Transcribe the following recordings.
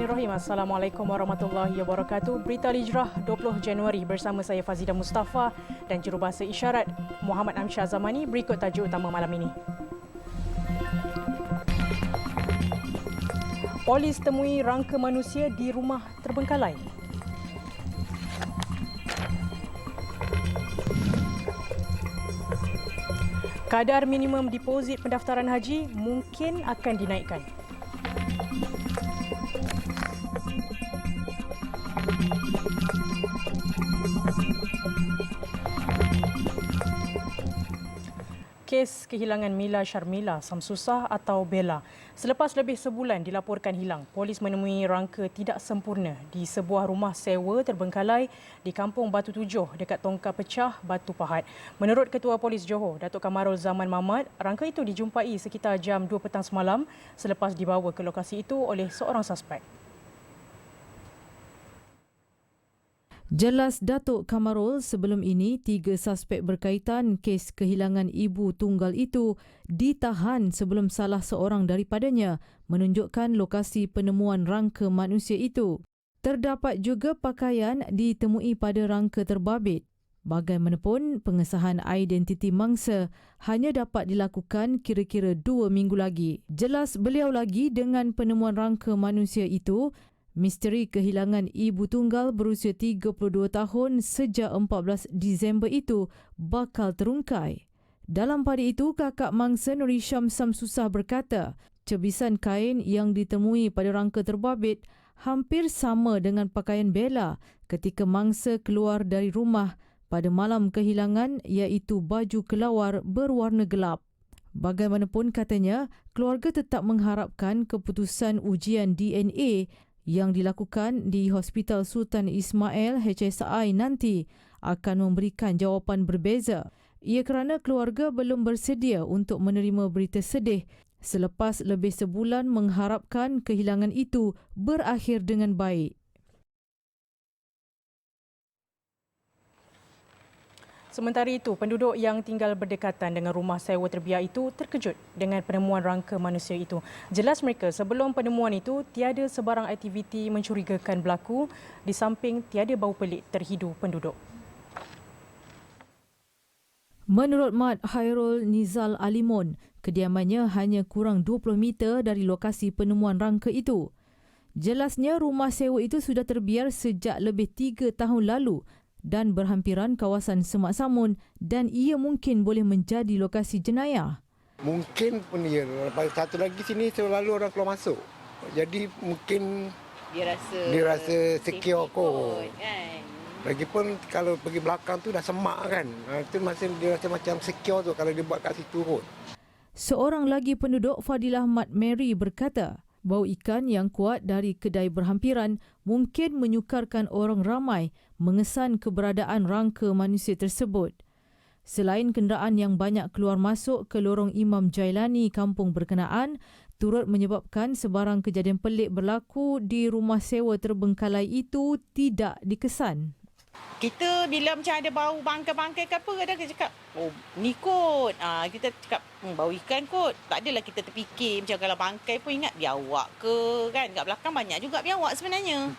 Bismillahirrahmanirrahim. Assalamualaikum warahmatullahi wabarakatuh. Berita Hijrah 20 Januari bersama saya Fazida Mustafa dan jurubahasa isyarat Muhammad Amsyah Zamani. Berikut tajuk utama malam ini. Polis temui rangka manusia di rumah terbengkalai. Kadar minimum deposit pendaftaran haji mungkin akan dinaikkan. Kes kehilangan Mila Sharmila Samsusah atau Bella. Selepas lebih sebulan dilaporkan hilang, polis menemui rangka tidak sempurna di sebuah rumah sewa terbengkalai di Kampung Batu Tujuh dekat Tongkar Pecah, Batu Pahat. Menurut Ketua Polis Johor, Datuk Kamarul Zaman Mahmad, rangka itu dijumpai sekitar jam 2 petang semalam selepas dibawa ke lokasi itu oleh seorang suspek. Jelas Datuk Kamarul, sebelum ini 3 suspek berkaitan kes kehilangan ibu tunggal itu ditahan sebelum salah seorang daripadanya menunjukkan lokasi penemuan rangka manusia itu. Terdapat juga pakaian ditemui pada rangka terbabit. Bagaimanapun, pengesahan identiti mangsa hanya dapat dilakukan kira-kira 2 minggu lagi. Jelas beliau lagi dengan penemuan rangka manusia itu, misteri kehilangan ibu tunggal berusia 32 tahun sejak 14 Disember itu bakal terungkai. Dalam pada itu, kakak mangsa Nur Hisham Samsusah berkata, cebisan kain yang ditemui pada rangka terbabit hampir sama dengan pakaian Bella ketika mangsa keluar dari rumah pada malam kehilangan, iaitu baju kelawar berwarna gelap. Bagaimanapun katanya, keluarga tetap mengharapkan keputusan ujian DNA yang dilakukan di Hospital Sultan Ismail HSI nanti akan memberikan jawapan berbeza. Ia kerana keluarga belum bersedia untuk menerima berita sedih selepas lebih sebulan mengharapkan kehilangan itu berakhir dengan baik. Sementara itu, penduduk yang tinggal berdekatan dengan rumah sewa terbiak itu terkejut dengan penemuan rangka manusia itu. Jelas mereka sebelum penemuan itu tiada sebarang aktiviti mencurigakan berlaku di samping tiada bau pelik terhidu penduduk. Menurut Mat Hairul Nizal Alimun, kediamannya hanya kurang 20 meter dari lokasi penemuan rangka itu. Jelasnya rumah sewa itu sudah terbiar sejak lebih 3 tahun lalu dan berhampiran kawasan Semak Samun dan ia mungkin boleh menjadi lokasi jenayah. Mungkin pun ya. Satu lagi sini selalu orang keluar masuk. Jadi mungkin dia rasa secure kot. Kan? Lagipun kalau pergi belakang tu dah semak kan. Itu masih dia rasa macam secure tu kalau dia buat kat situ kot. Seorang lagi penduduk, Fadilah Mat Mary berkata, bau ikan yang kuat dari kedai berhampiran mungkin menyukarkan orang ramai mengesan keberadaan rangka manusia tersebut. Selain kenderaan yang banyak keluar masuk ke lorong Imam Jailani kampung berkenaan, turut menyebabkan sebarang kejadian pelik berlaku di rumah sewa terbengkalai itu tidak dikesan. Kita bila macam ada bau bangkai-bangkai ke apa, kadang kita cakap, oh ni kot. Kita cakap, bau ikan kot. Tak adalah kita terfikir macam kalau bangkai pun ingat biawak ke kan. Kat belakang banyak juga biawak sebenarnya.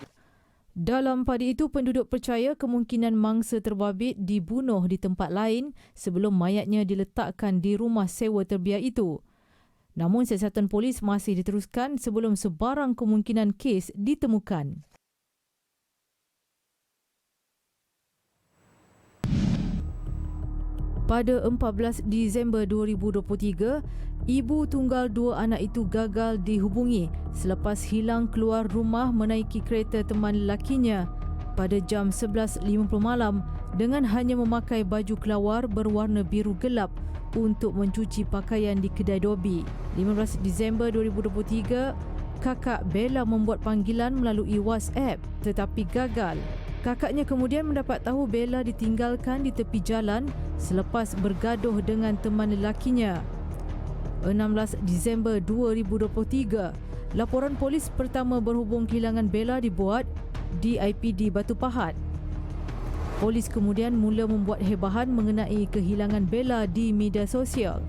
Dalam pada itu, penduduk percaya kemungkinan mangsa terbabit dibunuh di tempat lain sebelum mayatnya diletakkan di rumah sewa terbiak itu. Namun siasatan polis masih diteruskan sebelum sebarang kemungkinan kes ditemukan. Pada 14 Disember 2023, ibu tunggal 2 anak itu gagal dihubungi selepas hilang keluar rumah menaiki kereta teman lelakinya pada jam 11.50 malam dengan hanya memakai baju kelawar berwarna biru gelap untuk mencuci pakaian di kedai Dobi. 15 Disember 2023, kakak Bella membuat panggilan melalui WhatsApp tetapi gagal. Kakaknya kemudian mendapat tahu Bella ditinggalkan di tepi jalan selepas bergaduh dengan teman lelakinya. 16 Disember 2023, laporan polis pertama berhubung kehilangan Bella dibuat di IPD Batu Pahat. Polis kemudian mula membuat hebahan mengenai kehilangan Bella di media sosial.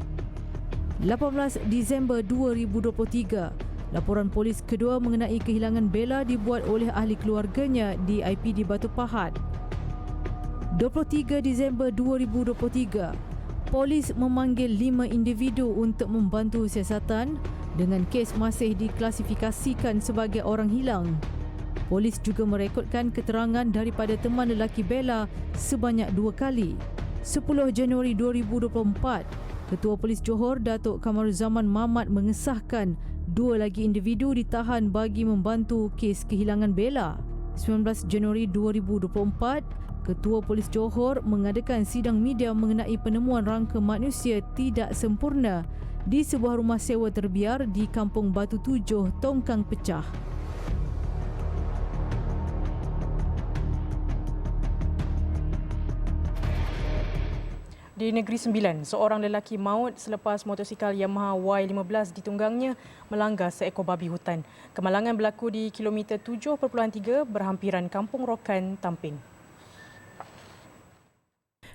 18 Disember 2023, Laporan polis kedua mengenai kehilangan Bella dibuat oleh ahli keluarganya di IPD Batu Pahat. 23 Disember 2023, polis memanggil 5 individu untuk membantu siasatan dengan kes masih diklasifikasikan sebagai orang hilang. Polis juga merekodkan keterangan daripada teman lelaki Bella sebanyak 2 kali. 10 Januari 2024, Ketua Polis Johor Datuk Kamaruzaman Mamat mengesahkan 2 lagi individu ditahan bagi membantu kes kehilangan Bella. 19 Januari 2024, Ketua Polis Johor mengadakan sidang media mengenai penemuan rangka manusia tidak sempurna di sebuah rumah sewa terbiar di Kampung Batu 7, Tongkang Pecah. Di Negeri Sembilan, seorang lelaki maut selepas motosikal Yamaha Y15 ditunggangnya melanggar seekor babi hutan. Kemalangan berlaku di kilometer 7.3 berhampiran Kampung Rokan, Tampin.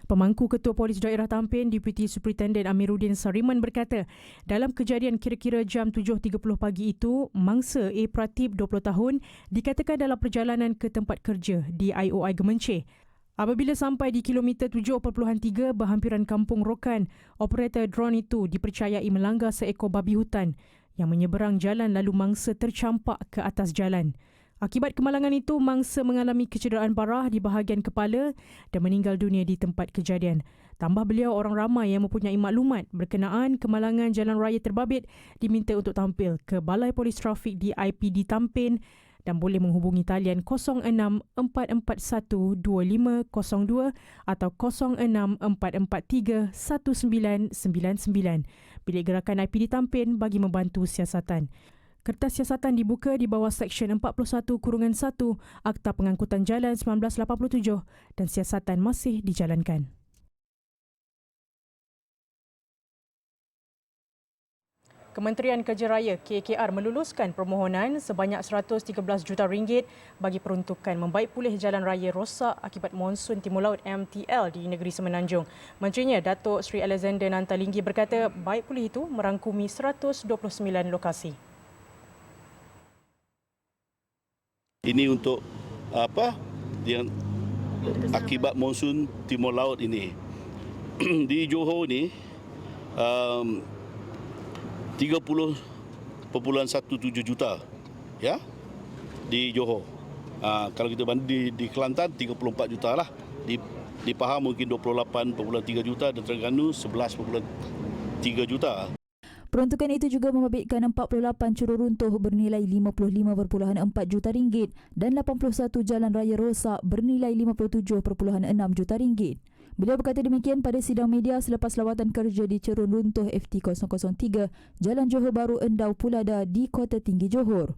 Pemangku Ketua Polis Daerah Tampin, Deputi Superintendent Amiruddin Sariman berkata, dalam kejadian kira-kira jam 7.30 pagi itu, mangsa A. Pratip, 20 tahun, dikatakan dalam perjalanan ke tempat kerja di IOI Gemenceh. Apabila sampai di kilometer 7.3 berhampiran Kampung Rokan, operator drone itu dipercayai melanggar seekor babi hutan yang menyeberang jalan lalu mangsa tercampak ke atas jalan. Akibat kemalangan itu, mangsa mengalami kecederaan parah di bahagian kepala dan meninggal dunia di tempat kejadian. Tambah beliau, orang ramai yang mempunyai maklumat berkenaan kemalangan jalan raya terbabit diminta untuk tampil ke Balai Polis Trafik di IPD Tampin dan boleh menghubungi talian 06-441-2502 atau 06-443-1999 bilik gerakan IPD Tampin bagi membantu siasatan. Kertas siasatan dibuka di bawah Seksyen 41-1 Akta Pengangkutan Jalan 1987 dan siasatan masih dijalankan. Kementerian Kerja Raya KKR meluluskan permohonan sebanyak 113 juta ringgit bagi peruntukan membaik pulih jalan raya rosak akibat monsun Timur Laut MTL di negeri Semenanjung. Menterinya Datuk Seri Alexander Nantalinggi berkata baik pulih itu merangkumi 129 lokasi. Ini untuk apa? Yang akibat monsun Timur Laut ini. Di Johor ni 30.17 juta ya di Johor. Kalau kita banding di Kelantan 34 juta lah. Di Pahang mungkin 28.3 juta dan Terengganu 11.3 juta. Peruntukan itu juga membabitkan 48 curug runtuh bernilai 55.4 juta ringgit dan 81 jalan raya rosak bernilai 57.6 juta ringgit. Beliau berkata demikian pada sidang media selepas lawatan kerja di cerun runtuh FT003 Jalan Johor Baru Endau Pulada di Kota Tinggi Johor.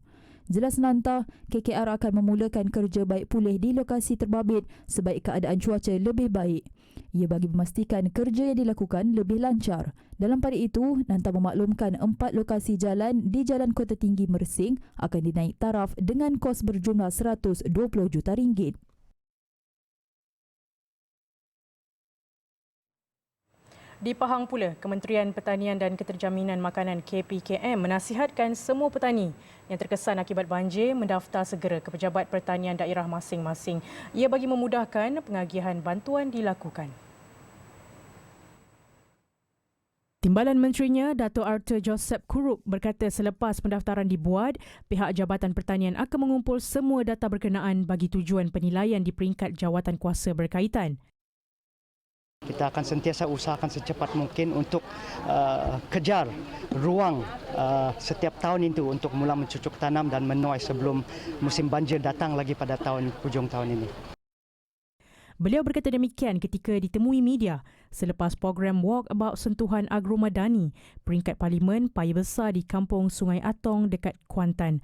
Jelas nantah, KKR akan memulakan kerja baik pulih di lokasi terbabit sebaik keadaan cuaca lebih baik. Ia bagi memastikan kerja yang dilakukan lebih lancar. Dalam pada itu, Nantah memaklumkan 4 lokasi jalan di Jalan Kota Tinggi Mersing akan dinaik taraf dengan kos berjumlah 120 juta ringgit. Di Pahang pula, Kementerian Pertanian dan Keterjaminan Makanan KPKM menasihatkan semua petani yang terkesan akibat banjir mendaftar segera ke Pejabat Pertanian daerah masing-masing. Ia bagi memudahkan pengagihan bantuan dilakukan. Timbalan Menterinya, Dato' Arthur Joseph Kurup berkata selepas pendaftaran dibuat, pihak Jabatan Pertanian akan mengumpul semua data berkenaan bagi tujuan penilaian di peringkat jawatan kuasa berkaitan. Kita akan sentiasa usahakan secepat mungkin untuk kejar ruang setiap tahun itu untuk mula mencucuk tanam dan menuai sebelum musim banjir datang lagi pada hujung tahun ini. Beliau berkata demikian ketika ditemui media selepas program Walkabout Sentuhan Agromadani peringkat Parlimen Paya Besar di Kampung Sungai Atong dekat Kuantan.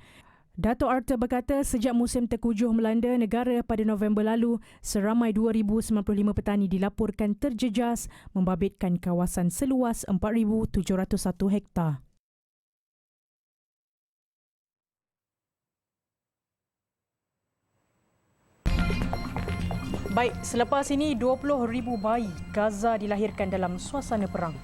Dato' Arthur berkata sejak musim tengkujuh melanda negara pada November lalu, seramai 2,095 petani dilaporkan terjejas membabitkan kawasan seluas 4,701 hektar. Baik, selepas ini 20,000 bayi Gaza dilahirkan dalam suasana perang.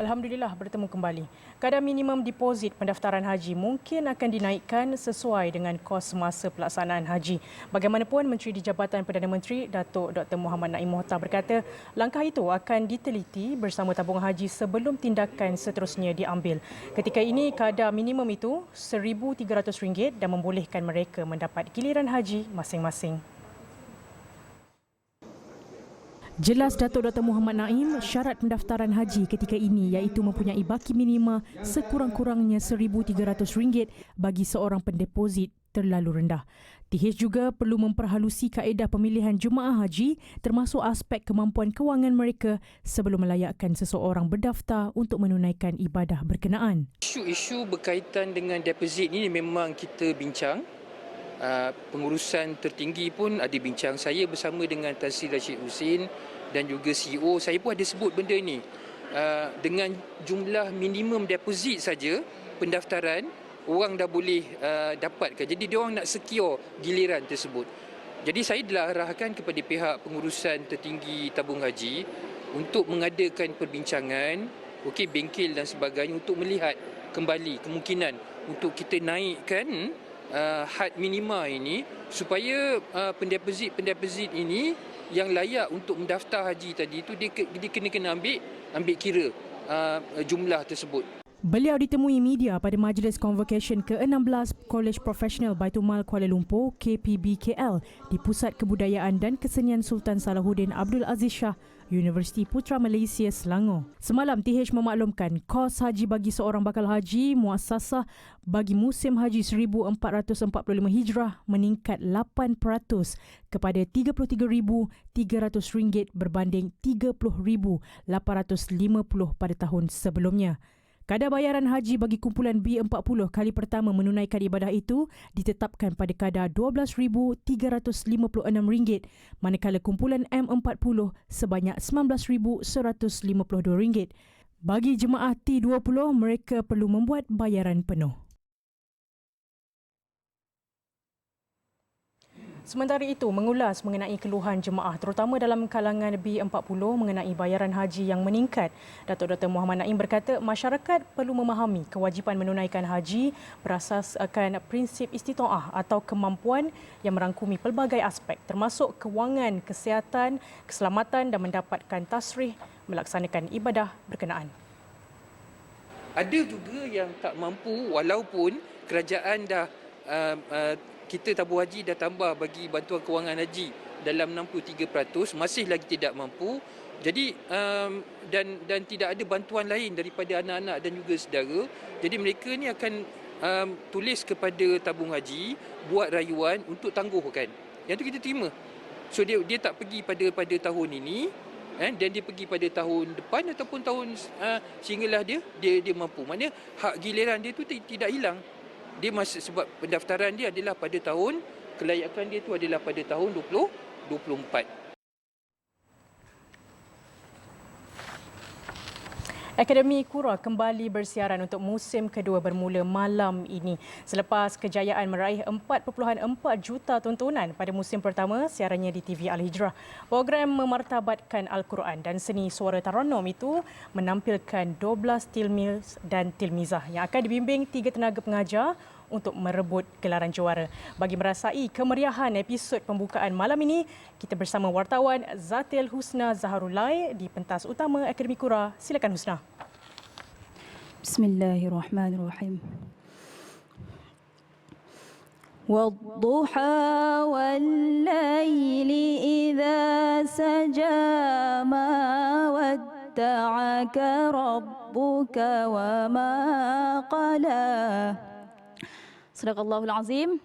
Alhamdulillah bertemu kembali. Kadar minimum deposit pendaftaran haji mungkin akan dinaikkan sesuai dengan kos masa pelaksanaan haji. Bagaimanapun, Menteri di Jabatan Perdana Menteri Datuk Dr. Muhammad Naim Mohtar berkata langkah itu akan diteliti bersama tabungan haji sebelum tindakan seterusnya diambil. Ketika ini, kadar minimum itu RM1,300 dan membolehkan mereka mendapat giliran haji masing-masing. Jelas Datuk Dr. Muhammad Naim, syarat pendaftaran haji ketika ini iaitu mempunyai baki minima sekurang-kurangnya RM1,300 bagi seorang pendeposit terlalu rendah. TH juga perlu memperhalusi kaedah pemilihan jemaah haji termasuk aspek kemampuan kewangan mereka sebelum melayakkan seseorang berdaftar untuk menunaikan ibadah berkenaan. Isu-isu berkaitan dengan deposit ini memang kita bincang. Pengurusan tertinggi pun ada bincang. Saya bersama dengan Tan Sri Rashid Husin dan juga CEO, saya pun ada sebut benda ini. Dengan jumlah minimum deposit saja pendaftaran, orang dah boleh dapatkan. Jadi dia orang nak secure giliran tersebut. Jadi saya telah arahkan kepada pihak pengurusan tertinggi tabung haji untuk mengadakan perbincangan, bengkel dan sebagainya untuk melihat kembali kemungkinan untuk kita naikkan had minima ini supaya pendeposit ini yang layak untuk mendaftar haji tadi itu dia kena ambil kira jumlah tersebut. Beliau ditemui media pada Majlis Convocation ke-16 Kolej Profesional Baitul Mal Kuala Lumpur KPBKL di Pusat Kebudayaan dan Kesenian Sultan Salahuddin Abdul Aziz Shah, Universiti Putra Malaysia, Selangor. Semalam TH memaklumkan kos haji bagi seorang bakal haji muassasah bagi musim haji 1445 Hijrah meningkat 8% kepada RM33,300 berbanding RM30,850 pada tahun sebelumnya. Kadar bayaran haji bagi kumpulan B40 kali pertama menunaikan ibadah itu ditetapkan pada kadar RM12,356, manakala kumpulan M40 sebanyak RM19,152. Bagi jemaah T20, mereka perlu membuat bayaran penuh. Sementara itu, mengulas mengenai keluhan jemaah terutama dalam kalangan B40 mengenai bayaran haji yang meningkat, Datuk Dr. Muhammad Naim berkata masyarakat perlu memahami kewajipan menunaikan haji berasaskan prinsip istitaah atau kemampuan yang merangkumi pelbagai aspek termasuk kewangan, kesihatan, keselamatan dan mendapatkan tasrih melaksanakan ibadah berkenaan. Ada juga yang tak mampu walaupun kerajaan dah kita tabung haji dah tambah bagi bantuan kewangan haji dalam 63%, masih lagi tidak mampu. Jadi dan tidak ada bantuan lain daripada anak-anak dan juga saudara. Jadi mereka ni akan tulis kepada tabung haji, buat rayuan untuk tangguhkan. Yang tu kita terima. So dia tak pergi pada tahun ini, dan dia pergi pada tahun depan ataupun tahun sehinggalah dia mampu. Maknanya hak giliran dia tu tidak hilang. Dia masih sebab pendaftaran dia adalah pada tahun, kelayakan dia tu adalah pada tahun 2024. Akademi Qura kembali bersiaran untuk musim kedua bermula malam ini. Selepas kejayaan meraih 4.4 juta tontonan pada musim pertama siarannya di TV Al-Hijrah, program memartabatkan Al-Quran dan seni suara Tarannum itu menampilkan 12 tilmiz dan tilmizah yang akan dibimbing 3 tenaga pengajar untuk merebut gelaran juara. Bagi merasai kemeriahan episod pembukaan malam ini, kita bersama wartawan Zatil Husna Zaharulai di pentas utama Akademi Qura. Silakan Husna. Bismillahirrahmanirrahim. والضحى والليل إذا سجى ما ودعك ربك وما قلى. Sadaqallahul Azim.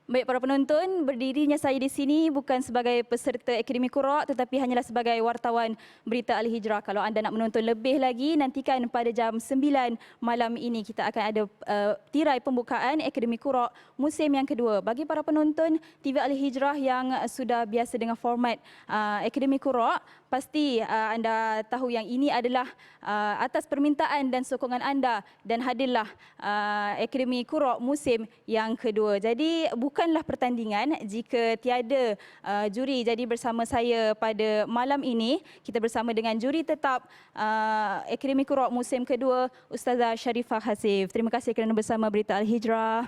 Baik para penonton, berdirinya saya di sini bukan sebagai peserta Akademi Qura tetapi hanyalah sebagai wartawan berita Al-Hijrah. Kalau anda nak menonton lebih lagi, nantikan pada jam 9 malam ini kita akan ada tirai pembukaan Akademi Qura musim yang kedua. Bagi para penonton TV Al-Hijrah yang sudah biasa dengan format Akademi Qura, pasti anda tahu yang ini adalah atas permintaan dan sokongan anda dan hadirlah Akademi Qura musim yang kedua. Jadi bukanlah pertandingan jika tiada juri. Jadi bersama saya pada malam ini kita bersama dengan juri tetap Akademi Qura musim kedua, Ustazah Sharifah Hasif. Terima kasih kerana bersama Berita Al-Hijrah.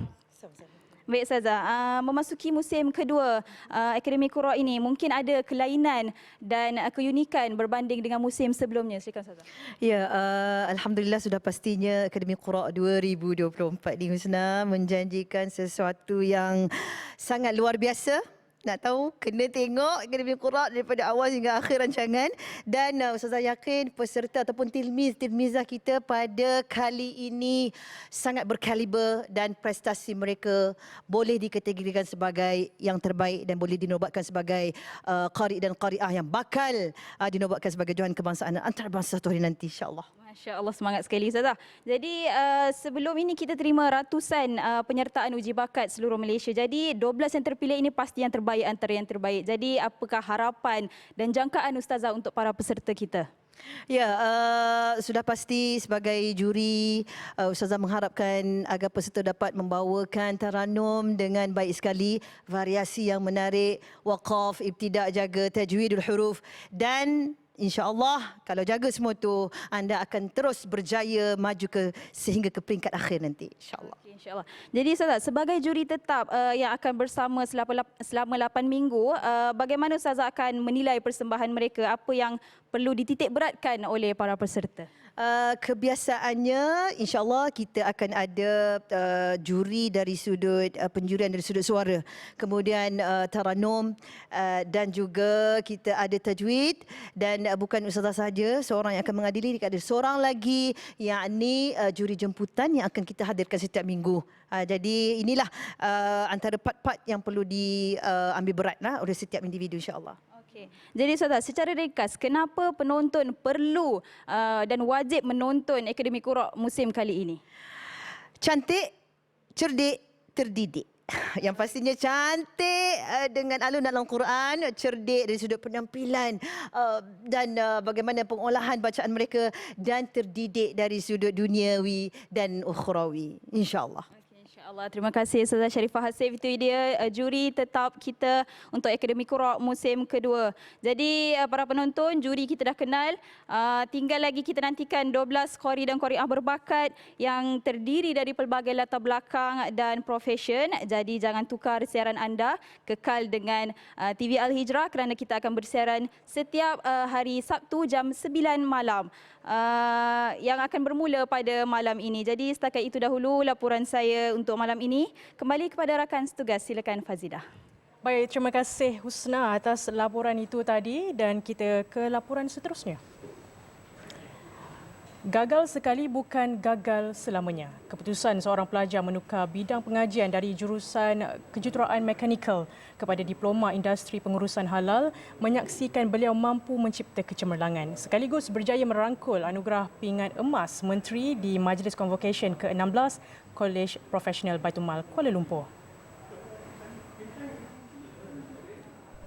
Baik Ustazah, memasuki musim kedua Akademi Qura ini mungkin ada kelainan dan keunikan berbanding dengan musim sebelumnya. Silakan Ustazah. Ya, Alhamdulillah sudah pastinya Akademi Qura 2024 di Husna menjanjikan sesuatu yang sangat luar biasa. Nak tahu, kena tengok Akademi Qura daripada awal hingga akhir rancangan. Dan Ustazah yakin peserta ataupun tilmiz-tilmizah kita pada kali ini sangat berkaliber dan prestasi mereka boleh dikategorikan sebagai yang terbaik dan boleh dinobatkan sebagai qari dan qari'ah yang bakal dinobatkan sebagai Johan Kebangsaan antarabangsa satu hari nanti, insya-Allah. Masya Allah, semangat sekali Ustazah. Jadi sebelum ini kita terima ratusan penyertaan uji bakat seluruh Malaysia. Jadi 12 yang terpilih ini pasti yang terbaik antara yang terbaik. Jadi apakah harapan dan jangkaan Ustazah untuk para peserta kita? Ya, sudah pasti sebagai juri, Ustazah mengharapkan agar peserta dapat membawakan taranum dengan baik sekali, variasi yang menarik, waqaf, ibtidak, jaga tajwidul huruf dan InsyaAllah kalau jaga semua tu anda akan terus berjaya maju sehingga ke peringkat akhir nanti, insyaAllah. Okay, insyaAllah. Jadi Ustazah, sebagai juri tetap yang akan bersama selama 8 minggu, bagaimana Ustazah akan menilai persembahan mereka? Apa yang perlu dititik beratkan oleh para peserta? Kebiasaannya insyaAllah kita akan ada juri dari sudut penjurian dari sudut suara, kemudian taranum dan juga kita ada tajwid dan bukan Ustazah sahaja seorang yang akan mengadili, ada seorang lagi yakni juri jemputan yang akan kita hadirkan setiap minggu. Jadi inilah antara part-part yang perlu diambil beratlah oleh setiap individu, insyaAllah. Jadi Ustazah, secara ringkas, kenapa penonton perlu dan wajib menonton Akademi Qura musim kali ini? Cantik, cerdik, terdidik. Yang pastinya cantik dengan alun-alun Quran, cerdik dari sudut penampilan dan bagaimana pengolahan bacaan mereka dan terdidik dari sudut duniawi dan ukhrawi, insya-Allah. InsyaAllah. Terima kasih Ustazah Sharifah Hasif. Itu dia juri tetap kita untuk Akademi Qura musim kedua. Jadi para penonton, juri kita dah kenal. Tinggal lagi kita nantikan 12 qari dan qari'ah berbakat yang terdiri dari pelbagai latar belakang dan profesion. Jadi jangan tukar siaran anda, kekal dengan TV Al-Hijrah kerana kita akan bersiaran setiap hari Sabtu jam 9 malam. Yang akan bermula pada malam ini. Jadi setakat itu dahulu laporan saya untuk malam ini. Kembali kepada rakan setugas, silakan Fazidah. Baik, terima kasih Husna atas laporan itu tadi dan kita ke laporan seterusnya. Gagal sekali bukan gagal selamanya. Keputusan seorang pelajar menukar bidang pengajian dari jurusan kejuruteraan mekanikal kepada diploma industri pengurusan halal menyaksikan beliau mampu mencipta kecemerlangan sekaligus berjaya merangkul anugerah pingat emas Menteri di Majlis Convocation ke-16 Kolej Profesional Baitul Mal Kuala Lumpur.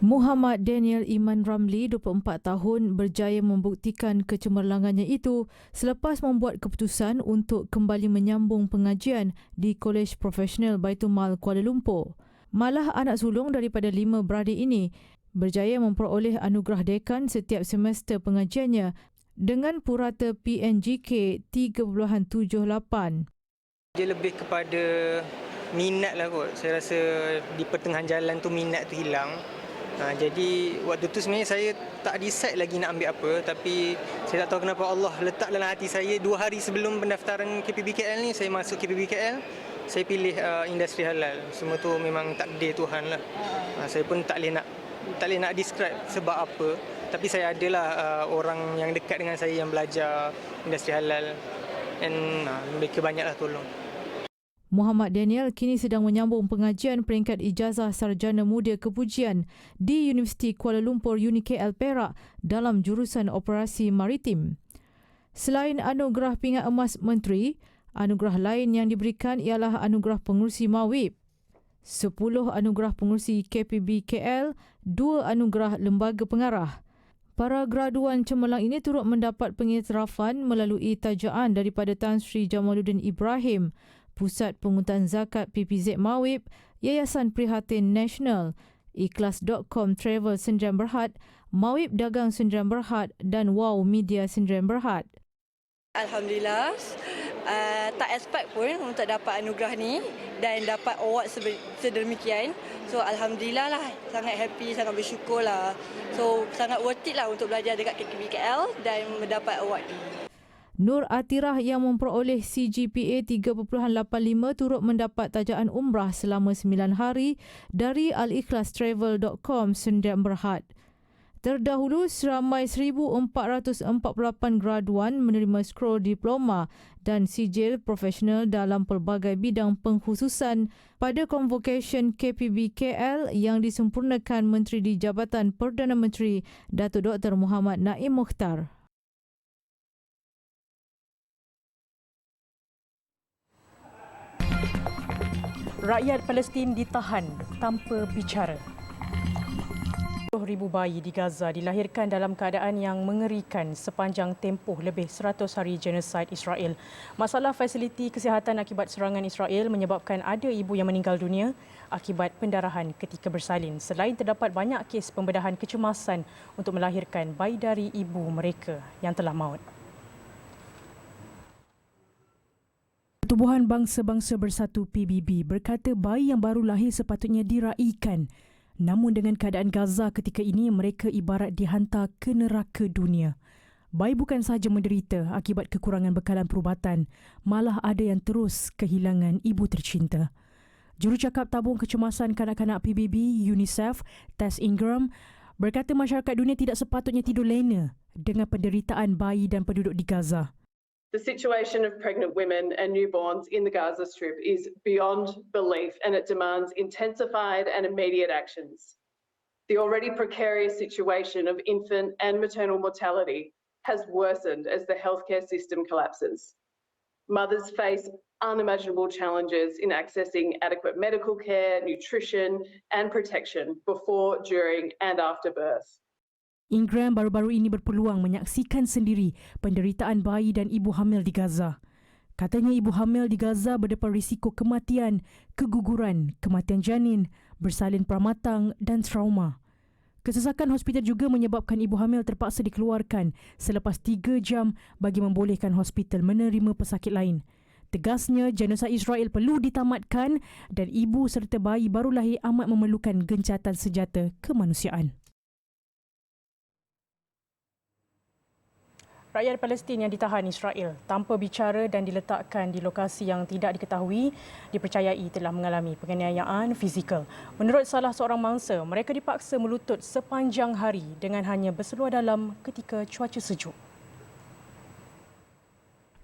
Muhammad Daniel Iman Ramli, 24 tahun, berjaya membuktikan kecemerlangannya itu selepas membuat keputusan untuk kembali menyambung pengajian di Kolej Profesional Baitul Mal Kuala Lumpur. Malah anak sulung daripada 5 beradik ini berjaya memperoleh anugerah dekan setiap semester pengajiannya dengan purata PNGK 3.78. Dia lebih kepada minat lah kot. Saya rasa di pertengahan jalan tu minat tu hilang. Jadi waktu tu sebenarnya saya tak decide lagi nak ambil apa, tapi saya tak tahu kenapa Allah letak dalam hati saya 2 hari sebelum pendaftaran KPBKL ni, saya masuk KPBKL, saya pilih industri halal. Semua tu memang takdir Tuhan lah. Saya pun tak boleh nak describe sebab apa, tapi saya adalah orang yang dekat dengan saya yang belajar industri halal dan mereka banyaklah tolong. Muhammad Daniel kini sedang menyambung pengajian peringkat ijazah sarjana muda kepujian di Universiti Kuala Lumpur UniKL Perak dalam jurusan operasi maritim. Selain anugerah pingat emas Menteri, anugerah lain yang diberikan ialah anugerah pengurusi Mawib, 10 anugerah pengurusi KPB KL, 2 anugerah lembaga pengarah. Para graduan cemerlang ini turut mendapat pengiktirafan melalui tajaan daripada Tan Sri Jamaluddin Ibrahim, Pusat Penguntan Zakat PPZ Mawib, Yayasan Prihatin Nasional, Ikhlas.com Travel Sendirian Berhad, Mawib Dagang Sendirian Berhad dan Wow Media Sendirian Berhad. Alhamdulillah, tak expect pun untuk dapat anugerah ni dan dapat award sedemikian. So Alhamdulillah lah, sangat happy, sangat bersyukur lah. So sangat worth it lah untuk belajar dekat KKBKL dan mendapat award ni. Nur Atirah yang memperoleh CGPA 3.85 turut mendapat tajaan umrah selama 9 hari dari alikhlastravel.com Sendirian Berhad. Terdahulu, seramai 1,448 graduan menerima skor diploma dan sijil profesional dalam pelbagai bidang pengkhususan pada Convocation KPBKL yang disempurnakan Menteri di Jabatan Perdana Menteri Datuk Dr. Muhammad Naim Mukhtar. Rakyat Palestin ditahan tanpa bicara. 10,000 bayi di Gaza dilahirkan dalam keadaan yang mengerikan sepanjang tempoh lebih 100 hari genosid Israel. Masalah fasiliti kesihatan akibat serangan Israel menyebabkan ada ibu yang meninggal dunia akibat pendarahan ketika bersalin. Selain terdapat banyak kes pembedahan kecemasan untuk melahirkan bayi dari ibu mereka yang telah maut. Pertubuhan Bangsa-Bangsa Bersatu PBB berkata bayi yang baru lahir sepatutnya diraikan. Namun dengan keadaan Gaza ketika ini, mereka ibarat dihantar ke neraka dunia. Bayi bukan sahaja menderita akibat kekurangan bekalan perubatan, malah ada yang terus kehilangan ibu tercinta. Jurucakap Tabung Kecemasan Kanak-kanak PBB, UNICEF, Tess Ingram, berkata masyarakat dunia tidak sepatutnya tidur lena dengan penderitaan bayi dan penduduk di Gaza. The situation of pregnant women and newborns in the Gaza Strip is beyond belief and it demands intensified and immediate actions. The already precarious situation of infant and maternal mortality has worsened as the healthcare system collapses. Mothers face unimaginable challenges in accessing adequate medical care, nutrition and protection before, during and after birth. Ingram baru-baru ini berpeluang menyaksikan sendiri penderitaan bayi dan ibu hamil di Gaza. Katanya ibu hamil di Gaza berdepan risiko kematian, keguguran, kematian janin, bersalin pramatang dan trauma. Kesesakan hospital juga menyebabkan ibu hamil terpaksa dikeluarkan selepas 3 jam bagi membolehkan hospital menerima pesakit lain. Tegasnya, genosid Israel perlu ditamatkan dan ibu serta bayi baru lahir amat memerlukan gencatan senjata kemanusiaan. Rakyat Palestin yang ditahan Israel tanpa bicara dan diletakkan di lokasi yang tidak diketahui dipercayai telah mengalami penganiayaan fizikal. Menurut salah seorang mangsa, mereka dipaksa melutut sepanjang hari dengan hanya berseluar dalam ketika cuaca sejuk.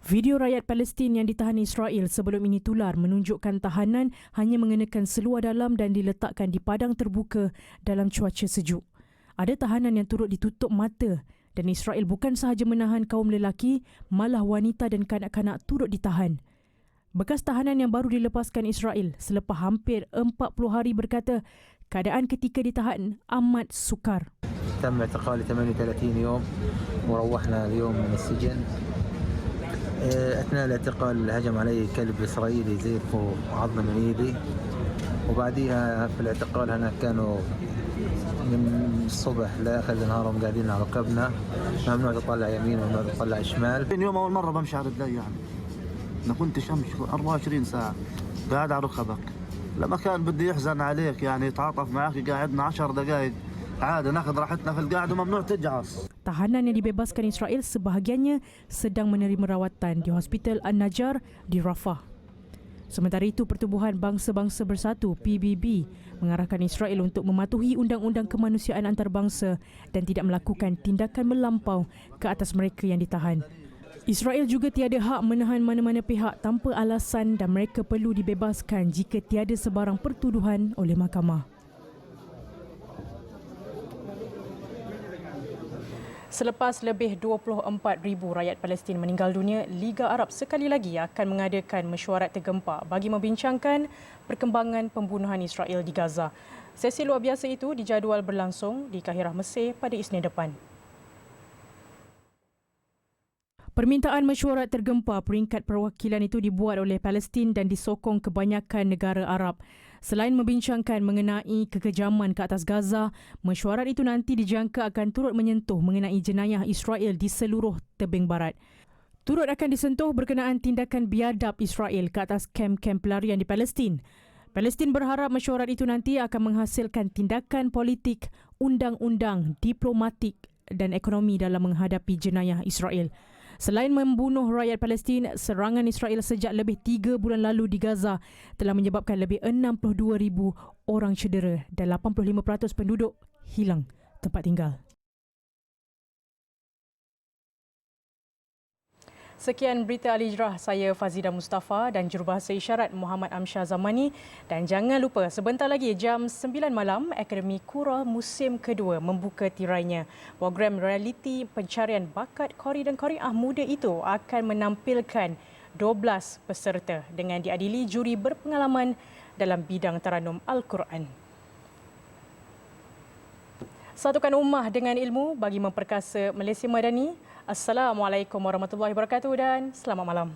Video rakyat Palestin yang ditahan Israel sebelum ini tular menunjukkan tahanan hanya mengenakan seluar dalam dan diletakkan di padang terbuka dalam cuaca sejuk. Ada tahanan yang turut ditutup mata. Dan Israel bukan sahaja menahan kaum lelaki, malah wanita dan kanak-kanak turut ditahan. Bekas tahanan yang baru dilepaskan Israel selepas hampir 40 hari berkata keadaan ketika ditahan amat sukar. تم اعتقالي 38 يوم وروحنا اليوم من السجن. أثناء الاعتقال هجم علي كلب إسرائيلي زيف وعضني من إيدي وبعديها في الاعتقال هنا كانوا من الصبح لاخر نهارهم قاعدين على ركبنا ممنوع تطلع يمين وممنوع تطلع شمال. اليوم اول مره بمشي على رجلي يعني ما كنتش امشي 24 ساعه قاعد على ركبك لما كان بدي يحزن عليك يعني يتعاطف معك قاعدنا 10 دقائق عادي ناخذ راحتنا في القعده وممنوع تجعص. Tahanan yang dibebaskan Israel sebahagiannya sedang menerima rawatan di Hospital An-Najjar di Rafah. Sementara itu, Pertubuhan Bangsa-Bangsa Bersatu PBB mengarahkan Israel untuk mematuhi undang-undang kemanusiaan antarabangsa dan tidak melakukan tindakan melampau ke atas mereka yang ditahan. Israel juga tiada hak menahan mana-mana pihak tanpa alasan dan mereka perlu dibebaskan jika tiada sebarang pertuduhan oleh mahkamah. Selepas lebih 24,000 rakyat Palestin meninggal dunia, Liga Arab sekali lagi akan mengadakan mesyuarat tergempar bagi membincangkan perkembangan pembunuhan Israel di Gaza. Sesi luar biasa itu dijadual berlangsung di Kahirah, Mesir pada Isnin depan. Permintaan mesyuarat tergempar peringkat perwakilan itu dibuat oleh Palestin dan disokong kebanyakan negara Arab. Selain membincangkan mengenai kekejaman ke atas Gaza, mesyuarat itu nanti dijangka akan turut menyentuh mengenai jenayah Israel di seluruh tebing barat. Turut akan disentuh berkenaan tindakan biadab Israel ke atas kem-kem pelarian di Palestin. Palestin berharap mesyuarat itu nanti akan menghasilkan tindakan politik, undang-undang, diplomatik dan ekonomi dalam menghadapi jenayah Israel. Selain membunuh rakyat Palestin, serangan Israel sejak lebih 3 bulan lalu di Gaza telah menyebabkan lebih 62,000 orang cedera dan 85% penduduk hilang tempat tinggal. Sekian berita Al-Hijrah, saya Fazida Mustafa dan jurubahasa isyarat Muhammad Amsyah Zamani. Dan jangan lupa, sebentar lagi jam 9 malam, Akademi Qura musim kedua membuka tirainya. Program realiti pencarian bakat qari dan qariah muda itu akan menampilkan 12 peserta dengan diadili juri berpengalaman dalam bidang taranum Al-Quran. Satukan ummah dengan ilmu bagi memperkasa Malaysia Madani. Assalamualaikum warahmatullahi wabarakatuh dan selamat malam.